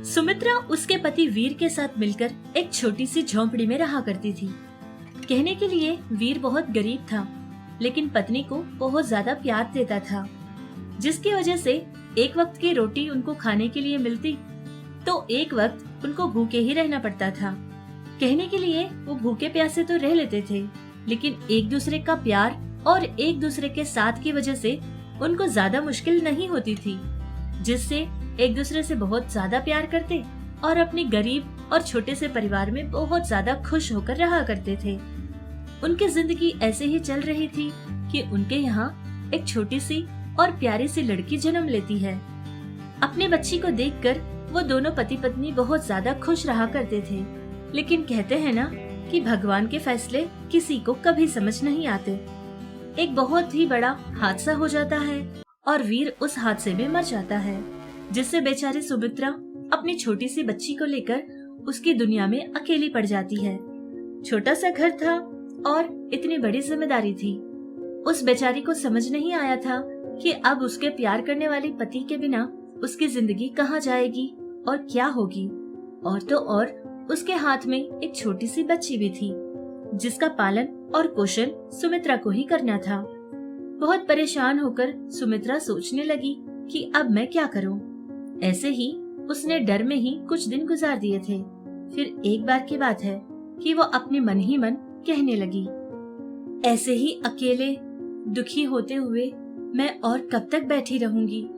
सुमित्रा उसके पति वीर के साथ मिलकर एक छोटी सी झोंपड़ी में रहा करती थी। कहने के लिए वीर बहुत गरीब था, लेकिन पत्नी को बहुत ज्यादा प्यार देता था, जिसकी वजह से एक वक्त की रोटी उनको खाने के लिए मिलती तो एक वक्त उनको भूखे ही रहना पड़ता था। कहने के लिए वो भूखे प्यासे तो रह लेते थे, लेकिन एक दूसरे का प्यार और एक दूसरे के साथ की वजह से उनको ज्यादा मुश्किल नहीं होती थी, जिससे एक दूसरे से बहुत ज्यादा प्यार करते और अपने गरीब और छोटे से परिवार में बहुत ज्यादा खुश होकर रहा करते थे। उनकी जिंदगी ऐसे ही चल रही थी कि उनके यहाँ एक छोटी सी और प्यारी सी लड़की जन्म लेती है। अपने बच्ची को देखकर वो दोनों पति पत्नी बहुत ज्यादा खुश रहा करते थे, लेकिन कहते हैं ना कि भगवान के फैसले किसी को कभी समझ नहीं आते। एक बहुत ही बड़ा हादसा हो जाता है और वीर उस हादसे में मर जाता है, जिससे बेचारी सुमित्रा अपनी छोटी सी बच्ची को लेकर उसकी दुनिया में अकेली पड़ जाती है। छोटा सा घर था और इतनी बड़ी जिम्मेदारी थी। उस बेचारी को समझ नहीं आया था कि अब उसके प्यार करने वाले पति के बिना उसकी जिंदगी कहाँ जाएगी और क्या होगी। और तो और उसके हाथ में एक छोटी सी बच्ची भी थी, जिसका पालन और पोषण सुमित्रा को ही करना था। बहुत परेशान होकर सुमित्रा सोचने लगी कि अब मैं क्या करूं। ऐसे ही उसने डर में ही कुछ दिन गुजार दिए थे। फिर एक बार की बात है कि वो अपने मन ही मन कहने लगी, ऐसे ही अकेले दुखी होते हुए मैं और कब तक बैठी रहूंगी।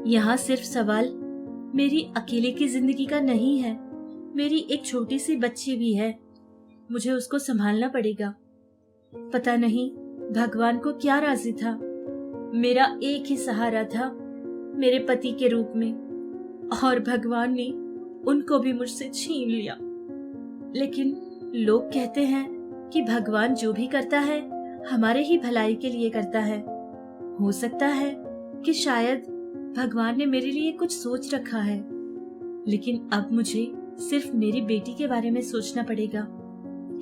यहाँ सिर्फ सवाल मेरी अकेले की जिंदगी का नहीं है, मेरी एक छोटी सी बच्ची भी है, मुझे उसको संभालना पड़ेगा। पता नहीं भगवान को क्या राजी था। मेरा एक ही सहारा था मेरे पति के रूप में, और भगवान ने उनको भी मुझसे छीन लिया। लेकिन लोग कहते हैं कि भगवान जो भी करता है हमारे ही भलाई के लिए करता है। हो सकता है कि शायद भगवान ने मेरे लिए कुछ सोच रखा है, लेकिन अब मुझे सिर्फ मेरी बेटी के बारे में सोचना पड़ेगा,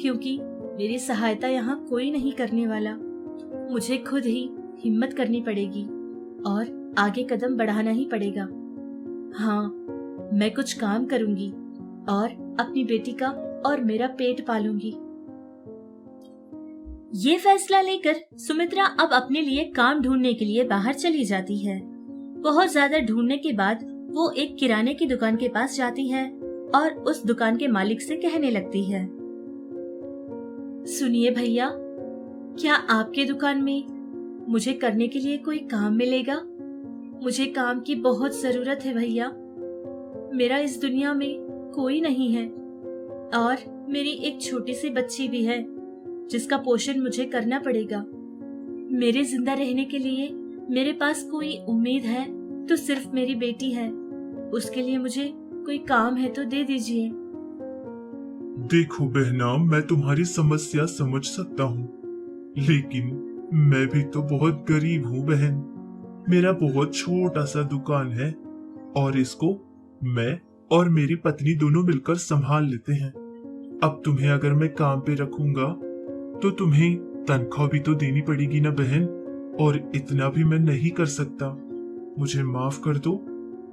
क्योंकि मेरी सहायता यहाँ कोई नहीं करने वाला। मुझे खुद ही हिम्मत करनी पड़ेगी और आगे कदम बढ़ाना ही पड़ेगा। हाँ, मैं कुछ काम करूंगी और अपनी बेटी का और मेरा पेट पालूंगी। ये फैसला लेकर सुमित्रा अब अपने लिए काम ढूंढने के लिए बाहर चली जाती है। बहुत ज्यादा ढूंढने के बाद वो एक किराने की दुकान के पास जाती है और उस दुकान के मालिक से कहने लगती है, सुनिए भैया, क्या आपके दुकान में मुझे करने के लिए कोई काम मिलेगा? मुझे काम की बहुत जरूरत है भैया। मेरा इस दुनिया में कोई नहीं है और मेरी एक छोटी सी बच्ची भी है, जिसका पोषण मुझे करना पड़ेगा। मेरे जिंदा रहने के लिए मेरे पास कोई उम्मीद है तो सिर्फ मेरी बेटी है। उसके लिए मुझे कोई काम है तो दे दीजिए। देखो बहना, मैं तुम्हारी समस्या समझ सकता हूँ, लेकिन मैं भी तो बहुत गरीब हूँ बहन। मेरा बहुत छोटा सा दुकान है और इसको मैं और मेरी पत्नी दोनों मिलकर संभाल लेते हैं। अब तुम्हें अगर मैं काम पे रखूंगा तो तुम्हें तनख्वाह भी तो देनी पड़ेगी ना बहन, और इतना भी मैं नहीं कर सकता। मुझे माफ कर दो,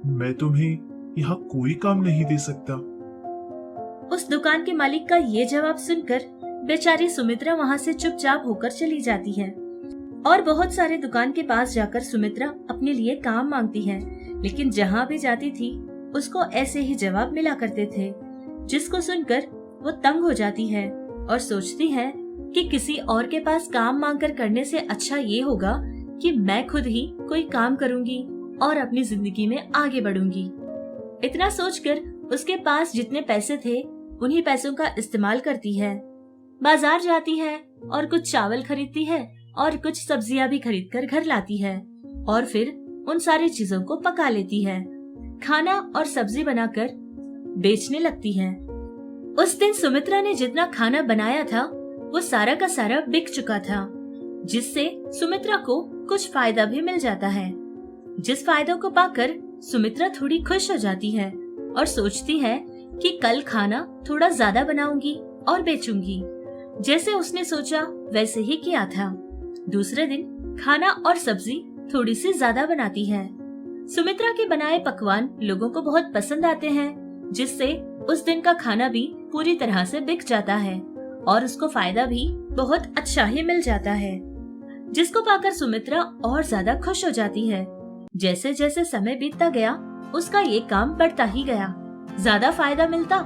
मैं तुम्हें यहाँ कोई काम नहीं दे सकता। उस दुकान के मालिक का ये जवाब सुनकर बेचारी सुमित्रा वहाँ से चुपचाप होकर चली जाती है और बहुत सारे दुकान के पास जाकर सुमित्रा अपने लिए काम मांगती है, लेकिन जहाँ भी जाती थी उसको ऐसे ही जवाब मिला करते थे, जिसको सुनकर वो तंग हो जाती है और सोचती है कि किसी और के पास काम मांगकर करने से अच्छा ये होगा कि मैं खुद ही कोई काम करूंगी और अपनी जिंदगी में आगे बढ़ूंगी। इतना सोचकर उसके पास जितने पैसे थे उन्हीं पैसों का इस्तेमाल करती है। बाजार जाती है और कुछ चावल खरीदती है और कुछ सब्जियां भी खरीद कर घर लाती है और फिर उन सारी चीजों को पका लेती है, खाना और सब्जी बनाकर बेचने लगती है। उस दिन सुमित्रा ने जितना खाना बनाया था वो सारा का सारा बिक चुका था, जिससे सुमित्रा को कुछ फायदा भी मिल जाता है। जिस फायदों को पाकर सुमित्रा थोड़ी खुश हो जाती है और सोचती है कि कल खाना थोड़ा ज्यादा बनाऊंगी और बेचूंगी। जैसे उसने सोचा वैसे ही किया था। दूसरे दिन खाना और सब्जी थोड़ी सी ज्यादा बनाती है। सुमित्रा के बनाए पकवान लोगों को बहुत पसंद आते हैं जिससे उस दिन का खाना भी पूरी तरह से बिक जाता है और उसको फायदा भी बहुत अच्छा ही मिल जाता है, जिसको पाकर सुमित्रा और ज्यादा खुश हो जाती है। जैसे जैसे समय बीतता गया उसका ये काम बढ़ता ही गया, ज्यादा फायदा मिलता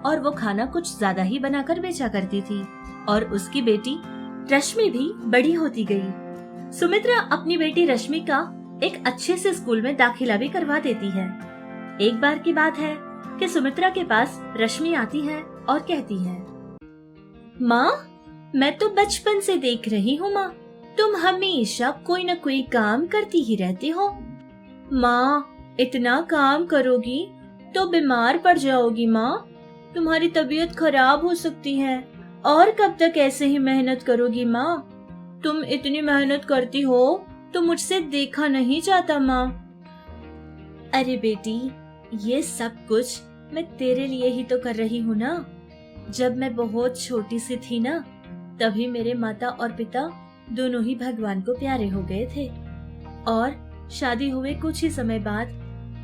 और वो खाना कुछ ज्यादा ही बनाकर बेचा करती थी और उसकी बेटी रश्मि भी बड़ी होती गई। सुमित्रा अपनी बेटी रश्मि का एक अच्छे से स्कूल में दाखिला भी करवा देती है। एक बार की बात है कि सुमित्रा के पास रश्मि आती है और कहती है, माँ, मैं तो बचपन से देख रही हूँ माँ, तुम हमेशा कोई न कोई काम करती ही रहती हो। माँ, इतना काम करोगी तो बीमार पड़ जाओगी माँ, तुम्हारी तबीयत खराब हो सकती है। और कब तक ऐसे ही मेहनत करोगी माँ? तुम इतनी मेहनत करती हो तो मुझसे देखा नहीं जाता माँ। अरे बेटी, ये सब कुछ मैं तेरे लिए ही तो कर रही हूँ ना। जब मैं बहुत छोटी सी थी ना, तभी मेरे माता और पिता दोनों ही भगवान को प्यारे हो गए थे और शादी हुए कुछ ही समय बाद,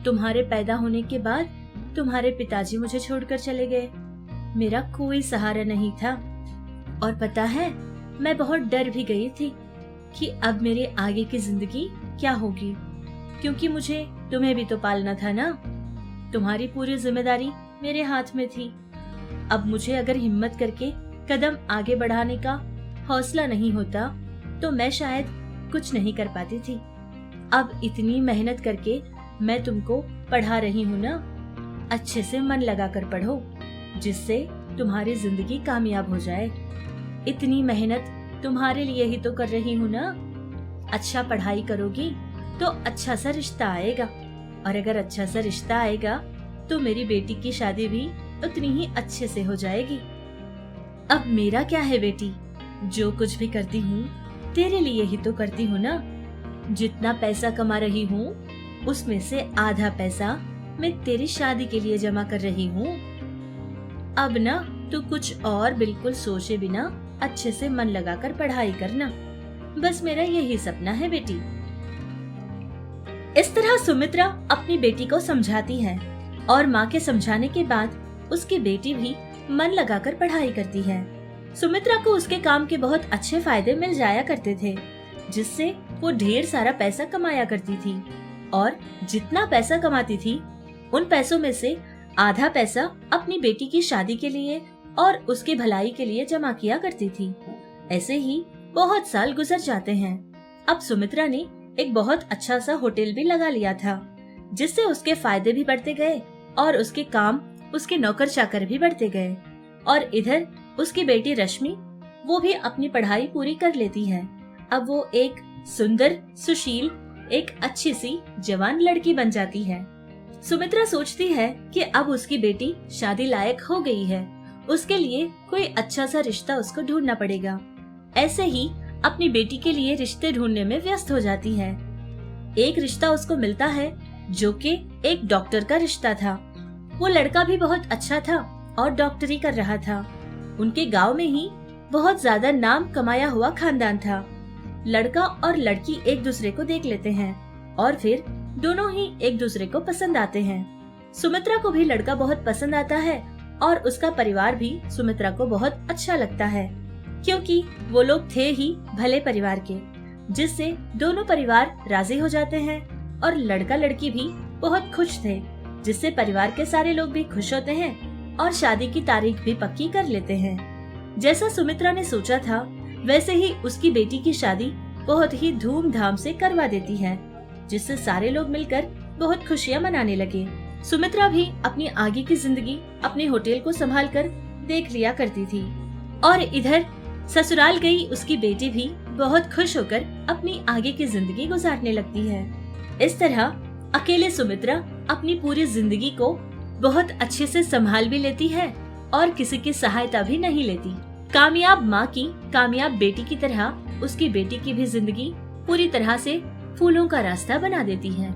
तुम्हारे पैदा होने के बाद तुम्हारे पिताजी मुझे छोड़कर चले गए। मेरा कोई सहारा नहीं था और पता है, मैं बहुत डर भी गई थी कि अब मेरे आगे की जिंदगी क्या होगी, क्योंकि मुझे तुम्हें भी तो पालना था ना। तुम्हारी पूरी जिम्मेदारी मेरे हाथ में थी। अब मुझे अगर हिम्मत करके कदम आगे बढ़ाने का हौसला नहीं होता तो मैं शायद कुछ नहीं कर पाती थी। अब इतनी मेहनत करके मैं तुमको पढ़ा रही हूँ ना, अच्छे से मन लगाकर पढ़ो जिससे तुम्हारी जिंदगी कामयाब हो जाए। इतनी मेहनत तुम्हारे लिए ही तो कर रही हूँ ना। अच्छा पढ़ाई करोगी तो अच्छा सा रिश्ता आएगा और अगर अच्छा सा रिश्ता आएगा तो मेरी बेटी की शादी भी उतनी ही अच्छे से हो जाएगी। अब मेरा क्या है बेटी, जो कुछ भी करती हूँ तेरे लिए ही तो करती हूँ ना। जितना पैसा कमा रही हूँ उसमें से आधा पैसा मैं तेरी शादी के लिए जमा कर रही हूँ। अब ना तू कुछ और बिल्कुल सोचे बिना अच्छे से मन लगाकर पढ़ाई करना, बस मेरा यही सपना है बेटी। इस तरह सुमित्रा अपनी बेटी को समझाती है और माँ के समझाने के बाद उसकी बेटी भी मन लगाकर पढ़ाई करती है। सुमित्रा को उसके काम के बहुत अच्छे फायदे मिल जाया करते थे, जिससे वो ढेर सारा पैसा कमाया करती थी और जितना पैसा कमाती थी उन पैसों में से आधा पैसा अपनी बेटी की शादी के लिए और उसकी भलाई के लिए जमा किया करती थी। ऐसे ही बहुत साल गुजर जाते हैं। अब सुमित्रा ने एक बहुत अच्छा सा होटल भी लगा लिया था, जिससे उसके फायदे भी बढ़ते गए और उसके काम, उसके नौकर चाकर भी बढ़ते गए। और इधर उसकी बेटी रश्मि, वो भी अपनी पढ़ाई पूरी कर लेती है। अब वो एक सुंदर, सुशील, एक अच्छी सी जवान लड़की बन जाती है। सुमित्रा सोचती है कि अब उसकी बेटी शादी लायक हो गई है, उसके लिए कोई अच्छा सा रिश्ता उसको ढूंढना पड़ेगा। ऐसे ही अपनी बेटी के लिए रिश्ते ढूंढने में व्यस्त हो जाती है। एक रिश्ता उसको मिलता है जो कि एक डॉक्टर का रिश्ता था। वो लड़का भी बहुत अच्छा था और डॉक्टरी कर रहा था। उनके गांव में ही बहुत ज्यादा नाम कमाया हुआ खानदान था। लड़का और लड़की एक दूसरे को देख लेते हैं और फिर दोनों ही एक दूसरे को पसंद आते हैं। सुमित्रा को भी लड़का बहुत पसंद आता है और उसका परिवार भी सुमित्रा को बहुत अच्छा लगता है, क्योंकि वो लोग थे ही भले परिवार के, जिससे दोनों परिवार राजी हो जाते हैं और लड़का लड़की भी बहुत खुश थे, जिससे परिवार के सारे लोग भी खुश होते हैं और शादी की तारीख भी पक्की कर लेते हैं। जैसा सुमित्रा ने सोचा था वैसे ही उसकी बेटी की शादी बहुत ही धूमधाम से करवा देती है, जिससे सारे लोग मिलकर बहुत खुशियां मनाने लगे। सुमित्रा भी अपनी आगे की जिंदगी अपने होटल को संभालकर देख लिया करती थी और इधर ससुराल गई उसकी बेटी भी बहुत खुश होकर अपनी आगे की जिंदगी गुजारने लगती है। इस तरह अकेले सुमित्रा अपनी पूरी जिंदगी को बहुत अच्छे से संभाल भी लेती है और किसी की सहायता भी नहीं लेती। कामयाब माँ की कामयाब बेटी की तरह उसकी बेटी की भी जिंदगी पूरी तरह से फूलों का रास्ता बना देती है।